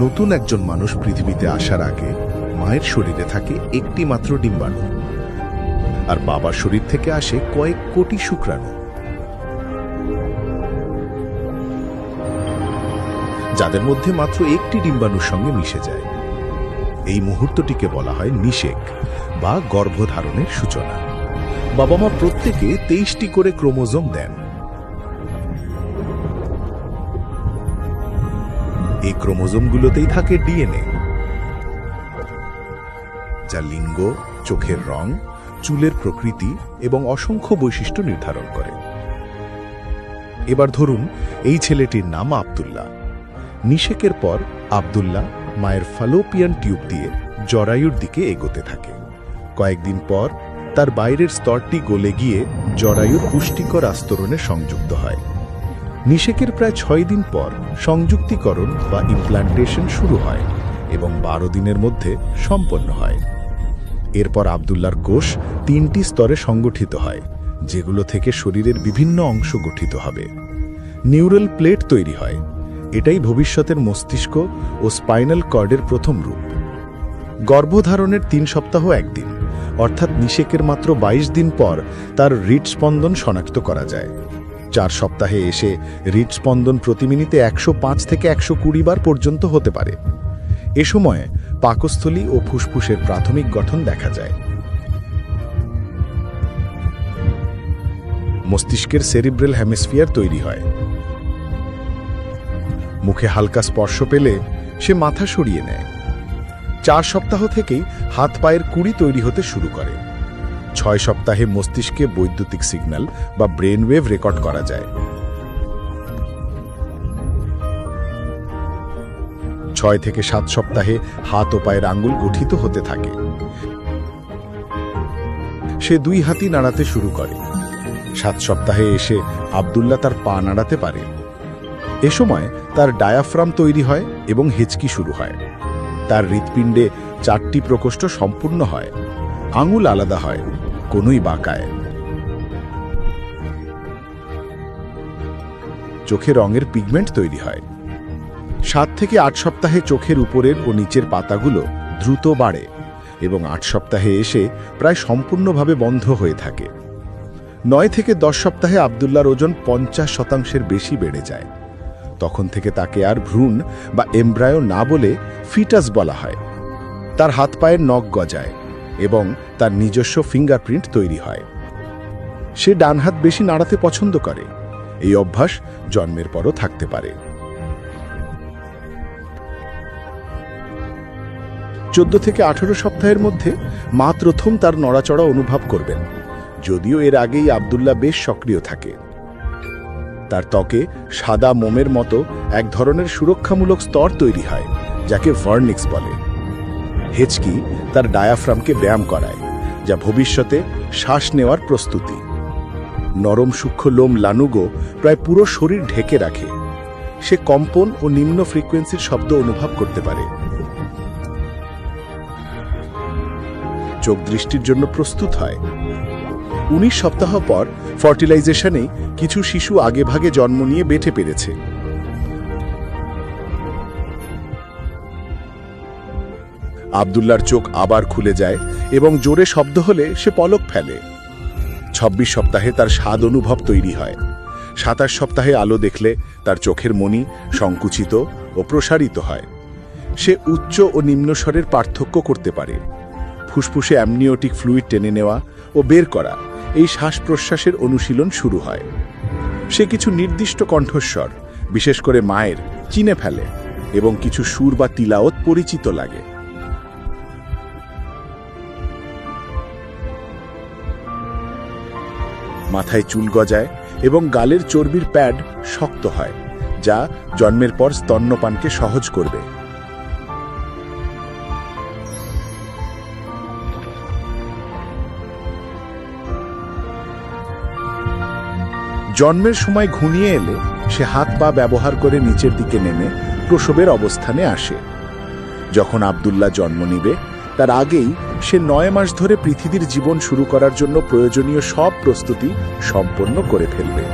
নতুন একজন মানুষ পৃথিবীতে আসার আগে মায়ের শরীরে থাকে একটি মাত্র ডিম্বাণু, আর বাবার শরীর থেকে আসে কয়েক কোটি শুক্রাণু, যাদের মধ্যে মাত্র একটি ডিম্বাণুর সঙ্গে মিশে যায়। এই মুহূর্তটিকে বলা হয় নিষেক বা গর্ভধারণের সূচনা। বাবা মা প্রত্যেকে 23টি করে ক্রোমোজোম দেন। এই ক্রোমোজোমগুলোতেই থাকে ডিএনএ, যা লিঙ্গ, চোখের রং, চুলের প্রকৃতি এবং অসংখ্য বৈশিষ্ট্য নির্ধারণ করে। এবার ধরুন এই ছেলেটির নাম আব্দুল্লাহ। নিষেকের পর আব্দুল্লাহ মায়ের ফালোপিয়ান টিউব দিয়ে জরায়ুর দিকে এগোতে থাকে। কয়েকদিন পর তার বাইরের স্তরটি গলে গিয়ে জরায়ুর পুষ্টিকর আস্তরণে সংযুক্ত হয়। নিষেকের প্রায় 6 দিন পর সংযুক্তিকরণ বা ইমপ্লান্টেশন শুরু হয় এবং 12 দিনের মধ্যে সম্পন্ন হয়। এরপর আব্দুল্লাহর কোষ 3টি স্তরে সংগঠিত হয়, যেগুলো থেকে শরীরের বিভিন্ন অংশ গঠিত হবে। নিউরাল প্লেট তৈরি হয়। এটাই ভবিষ্যতের মস্তিষ্ক ও স্পাইনাল কর্ডের প্রথম রূপ। গর্ভধারণের 3 সপ্তাহ 1 দিন, অর্থাৎ নিষেকের মাত্র 22 দিন পর তার হৃদস্পন্দন শনাক্ত করা যায়। 4 সপ্তাহে এসে হৃদস্পন্দন প্রতি মিনিটে 105 থেকে 120 বার পর্যন্ত হতে পারে। এ সময় পাকস্থলী ও ফুসফুসের প্রাথমিক গঠন দেখা যায়। মস্তিষ্কের সেরিব্রাল হেমিস্ফিয়ার তৈরি হয়। মুখে হালকা স্পর্শ পেলে সে মাথা সরিয়ে নেয়। 4 সপ্তাহ থেকেই হাত পায়ের কুড়ি তৈরি হতে শুরু করে। 6 সপ্তাহে মস্তিষ্কে বৈদ্যুতিক সিগন্যাল বা ব্রেন ওয়েভ রেকর্ড করা যায়। 6 থেকে 7 সপ্তাহে হাত ও পায়ের আঙ্গুল গঠিত হতে থাকে। সে 2 হাতই নাড়াতে শুরু করে। 7 সপ্তাহে এসে আব্দুল্লাহ তার পা নাড়াতে পারে। এ সময় তার ডায়াফ্রাম তৈরি হয় এবং হেঁচকি শুরু হয়। তার হৃৎপিণ্ডে 4টি প্রকোষ্ঠ সম্পূর্ণ হয়। আঙুল আলাদা হয়, কোনোই বাঁকায়। চোখে রঙের পিগমেন্ট তৈরি হয়। 7 থেকে 8 সপ্তাহে চোখের উপরের ও নিচের পাতাগুলো দ্রুত বাড়ে এবং 8 সপ্তাহে এসে প্রায় সম্পূর্ণভাবে বন্ধ হয়ে থাকে। 9 থেকে 10 সপ্তাহে আব্দুল্লাহর ওজন 50% বেশি বেড়ে যায়। তখন থেকে তাকে আর ভ্রূণ বা এমব্রায়ো না বলে ফিটাস বলা হয়। তার হাত পায়ের নখ গজায় এবং তার নিজস্ব ফিঙ্গারপ্রিন্ট তৈরি হয়। সে ডান হাত বেশি নাড়াতে পছন্দ করে। এই অভ্যাস জন্মের পরও থাকতে পারে। 14 থেকে 18 সপ্তাহের মধ্যে মা প্রথম তার নড়াচড়া অনুভব করবেন, যদিও এর আগেই আব্দুল্লাহ বেশ সক্রিয় থাকে। তার ত্বকে সাদা মোমের মতো এক ধরনের সুরক্ষামূলক স্তর তৈরি হয়, যাকে ভার্নিক্স বলে। হেঁচকি তার ডায়াফ্রামকে ব্যায়াম করায়, যা ভবিষ্যতে শ্বাস নেওয়ার প্রস্তুতি। নরম সূক্ষ্ম লোম লানুগো প্রায় পুরো শরীর ঢেকে রাখে। সে কম্পন ও নিম্ন ফ্রিকোয়েন্সির শব্দ অনুভব করতে পারে। চোখ দৃষ্টির জন্য প্রস্তুত হয়। 19 সপ্তাহ পর ফার্টিলাইজেশনে কিছু শিশু আগেভাগে জন্ম নিয়ে বেঁচে পেরেছে। আব্দুল্লাহর চোখ আবার খুলে যায় এবং জোরে শব্দ হলে সে পলক ফেলে। 26 সপ্তাহে তার স্বাদ অনুভব তৈরি হয়। 27 সপ্তাহে আলো দেখলে তার চোখের মণি সংকুচিত ও প্রসারিত হয়। সে উচ্চ ও নিম্ন স্বরের পার্থক্য করতে পারে। ফুসফুসে অ্যামনিওটিক ফ্লুইড টেনে নেওয়া ও বের করা, এই শ্বাস প্রশ্বাসের অনুশীলন শুরু হয়। সে কিছু নির্দিষ্ট কণ্ঠস্বর, বিশেষ করে মায়ের, চিনে ফেলে এবং কিছু সুর বা তিলাওয়াত পরিচিত লাগে। মাথায় চুল গজায় এবং গালের চর্বির প্যাড শক্ত হয়, যা জন্মের পর স্তন্যপানকে সহজ করবে। জন্মের সময় ঘুমিয়ে এলে সে হাত পা ব্যবহার করে নিচের দিকে নেমে প্রসবের অবস্থানে আসে। যখন আব্দুল্লাহ জন্ম নিবে তার আগেই সে 9 মাস ধরে পৃথিবীর জীবন শুরু করার জন্য প্রয়োজনীয় সব প্রস্তুতি সম্পন্ন করে ফেলবে।